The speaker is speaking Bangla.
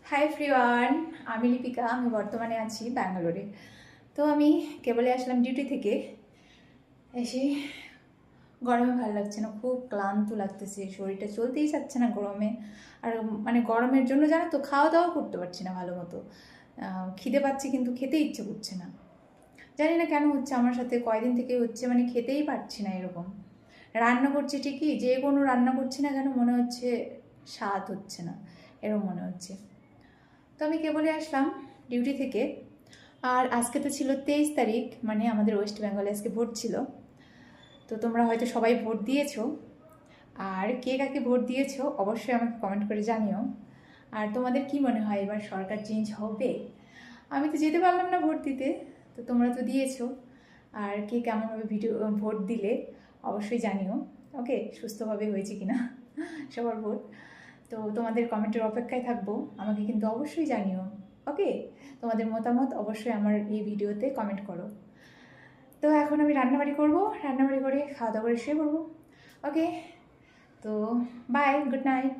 হাই এভরিওয়ান, আমি লিপিকা। আমি বর্তমানে আছি ব্যাঙ্গালোরে। তো আমি কেবলে আসলাম ডিউটি থেকে এসে। গরমে ভালো লাগছে না, খুব ক্লান্ত লাগতেছে, শরীরটা চলতেই চাচ্ছে না গরমে। আর মানে গরমের জন্য জানো তো, খাওয়া দাওয়া করতে পারছি না ভালো মতো। খিদে পাচ্ছি কিন্তু খেতে ইচ্ছে করছে না। জানি না কেন হচ্ছে আমার সাথে, কয়দিন থেকে হচ্ছে, মানে খেতেই পারছি না এরকম। রান্না করছি ঠিকই, যে কোনো রান্না করছি না কেন মনে হচ্ছে স্বাদ হচ্ছে না, এরকম মনে হচ্ছে। তো আমি কেবলই আসলাম ডিউটি থেকে। আর আজকে তো ছিল 23 তারিখ, মানে আমাদের ওয়েস্ট বেঙ্গলে আজকে ভোট ছিল। তো তোমরা হয়তো সবাই ভোট দিয়েছো। আর কে কাকে ভোট দিয়েছো অবশ্যই আমাকে কমেন্ট করে জানিও। আর তোমাদের কি মনে হয়, এবার সরকার চেঞ্জ হবে? আমি তো যেতে পারলাম না ভোট দিতে, তো তোমরা তো দিয়েছো। আর কে কেমনভাবে ভোট দিলে অবশ্যই জানিও। ওকে, সুস্থভাবে হয়েছে কিনা সবার ভোট। তো তোমাদের কমেন্টের অপেক্ষায় থাকবো, আমাকে কিন্তু অবশ্যই জানিও। ওকে, তোমাদের মতামত অবশ্যই আমার এই ভিডিওতে কমেন্ট করো। তো এখন আমি রান্নাবাড়ি করবো, রান্নাবাড়ি করে খাওয়া দাওয়া করে শুয়ে পড়বো। ওকে, তো বাই, গুড নাইট।